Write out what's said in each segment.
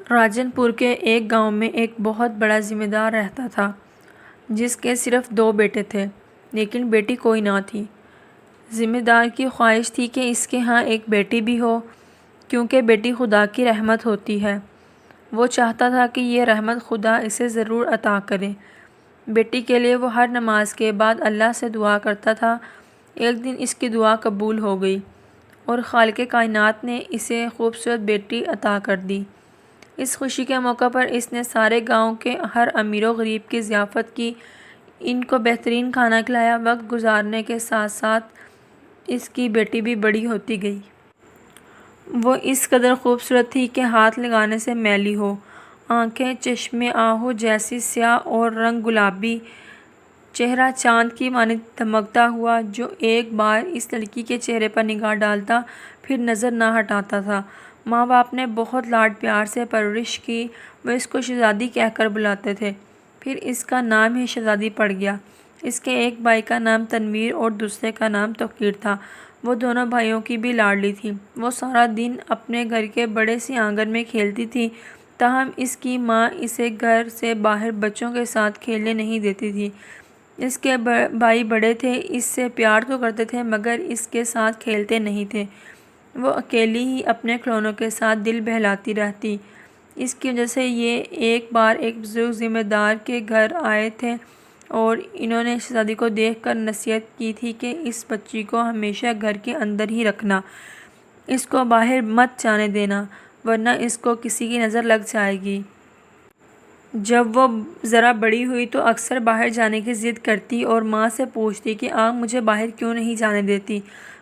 راجن پور کے ایک گاؤں میں ایک بہت بڑا ذمہ دار رہتا تھا جس کے صرف 2 بیٹے تھے لیکن بیٹی کوئی نہ تھی۔ ذمہ دار کی خواہش تھی کہ اس کے ہاں ایک بیٹی بھی ہو کیونکہ بیٹی خدا کی رحمت ہوتی ہے۔ وہ چاہتا تھا کہ یہ رحمت خدا اسے ضرور عطا کرے۔ بیٹی کے لیے وہ ہر نماز کے بعد اللہ سے دعا کرتا تھا۔ ایک دن اس کی دعا قبول ہو گئی اور خالق کائنات نے اسے خوبصورت بیٹی عطا کر دی۔ اس خوشی کے موقع پر اس نے سارے گاؤں کے ہر امیر و غریب کی ضیافت کی، ان کو بہترین کھانا کھلایا۔ وقت گزارنے کے ساتھ ساتھ اس کی بیٹی بھی بڑی ہوتی گئی۔ وہ اس قدر خوبصورت تھی کہ ہاتھ لگانے سے میلی ہو، آنکھیں چشمے آہو جیسی سیاہ اور رنگ گلابی، چہرہ چاند کی مانند دمکتا ہوا۔ جو ایک بار اس لڑکی کے چہرے پر نگاہ ڈالتا پھر نظر نہ ہٹاتا تھا۔ ماں باپ نے بہت لاڈ پیار سے پرورش کی، وہ اس کو شہزادی کہہ کر بلاتے تھے۔ پھر اس کا نام ہی شہزادی پڑ گیا۔ اس کے ایک بھائی کا نام تنویر اور دوسرے کا نام توقیر تھا۔ وہ دونوں بھائیوں کی بھی لاڈلی تھی۔ وہ سارا دن اپنے گھر کے بڑے سے آنگن میں کھیلتی تھی، تاہم اس کی ماں اسے گھر سے باہر بچوں کے ساتھ کھیلنے نہیں دیتی تھی۔ اس کے بھائی بڑے تھے، اس سے پیار تو کرتے تھے مگر اس کے ساتھ کھیلتے نہیں تھے۔ وہ اکیلی ہی اپنے کھلونوں کے ساتھ دل بہلاتی رہتی۔ اس کی وجہ سے یہ ایک بار ایک بزرگ ذمہ دار کے گھر آئے تھے اور انہوں نے شہزادی کو دیکھ کر نصیحت کی تھی کہ اس بچی کو ہمیشہ گھر کے اندر ہی رکھنا، اس کو باہر مت جانے دینا ورنہ اس کو کسی کی نظر لگ جائے گی۔ جب وہ ذرا بڑی ہوئی تو اکثر باہر جانے کی ضد کرتی اور ماں سے پوچھتی کہ آپ مجھے باہر کیوں نہیں جانے دیتی۔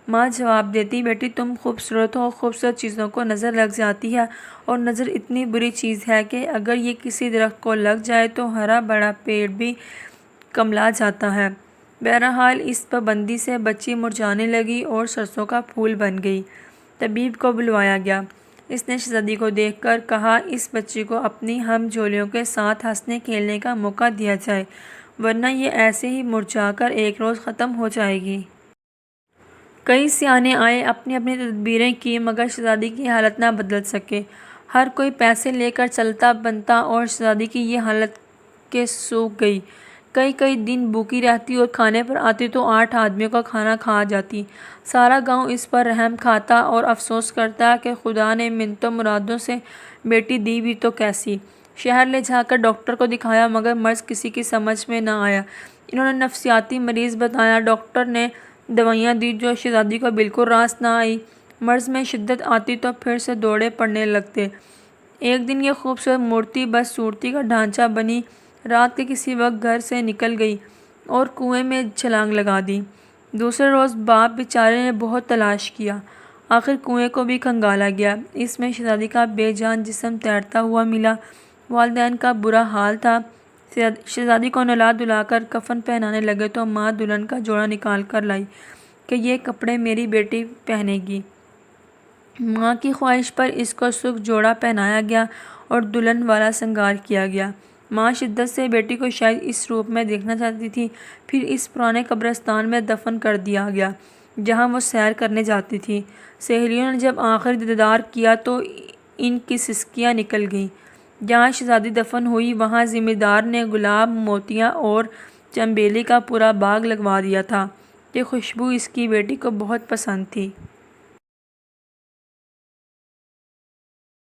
ماں جواب دیتی، بیٹی تم خوبصورت ہو، خوبصورت چیزوں کو نظر لگ جاتی ہے اور نظر اتنی بری چیز ہے کہ اگر یہ کسی درخت کو لگ جائے تو ہرا بڑا پیڑ بھی کملا جاتا ہے۔ بہرحال اس پابندی سے بچی مرجھانے لگی اور سرسوں کا پھول بن گئی۔ طبیب کو بلوایا گیا۔ اس نے شہزادی کو دیکھ کر کہا، اس بچی کو اپنی ہم جولیوں کے ساتھ ہنسنے کھیلنے کا موقع دیا جائے ورنہ یہ ایسے ہی مرجھا کر ایک روز ختم ہو جائے گی۔ کئی سیانے آئے، اپنی اپنی تدبیریں کی مگر شہزادی کی حالت نہ بدل سکے۔ ہر کوئی پیسے لے کر چلتا بنتا اور شہزادی کی یہ حالت کہ سوکھ گئی۔ کئی دن بھوکی رہتی اور کھانے پر آتی تو 8 آدمیوں کا کھانا کھا جاتی۔ سارا گاؤں اس پر رحم کھاتا اور افسوس کرتا کہ خدا نے منتوں مرادوں سے بیٹی دی بھی تو کیسی۔ شہر لے جا کر ڈاکٹر کو دکھایا مگر مرض کسی کی سمجھ میں نہ آیا۔ انہوں نے نفسیاتی مریض بتایا۔ ڈاکٹر نے دوائیاں دی جو شہزادی کو بالکل راس نہ آئی۔ مرض میں شدت آتی تو پھر سے دوڑے پڑنے لگتے۔ ایک دن یہ خوبصورت مورتی بس صورتی کا ڈھانچہ بنی رات کے کسی وقت گھر سے نکل گئی اور کنویں میں چھلانگ لگا دی۔ دوسرے روز باپ بیچارے نے بہت تلاش کیا، آخر کنویں کو بھی کھنگالا گیا۔ اس میں شہزادی کا بے جان جسم تیرتا ہوا ملا۔ والدین کا برا حال تھا۔ شہزادی کو نہلا دھلا کر کفن پہنانے لگے تو ماں دلہن کا جوڑا نکال کر لائی کہ یہ کپڑے میری بیٹی پہنے گی۔ ماں کی خواہش پر اس کو سرخ جوڑا پہنایا گیا اور دلہن والا سنگار کیا گیا۔ ماں شدت سے بیٹی کو شاید اس روپ میں دیکھنا چاہتی تھی۔ پھر اس پرانے قبرستان میں دفن کر دیا گیا جہاں وہ سیر کرنے جاتی تھی۔ سہیلیوں نے جب آخری دیدار کیا تو ان کی سسکیاں نکل گئیں۔ جہاں شہزادی دفن ہوئی وہاں ذمہ دار نے گلاب، موتیاں اور چنبیلی کا پورا باغ لگوا دیا تھا کہ خوشبو اس کی بیٹی کو بہت پسند تھی۔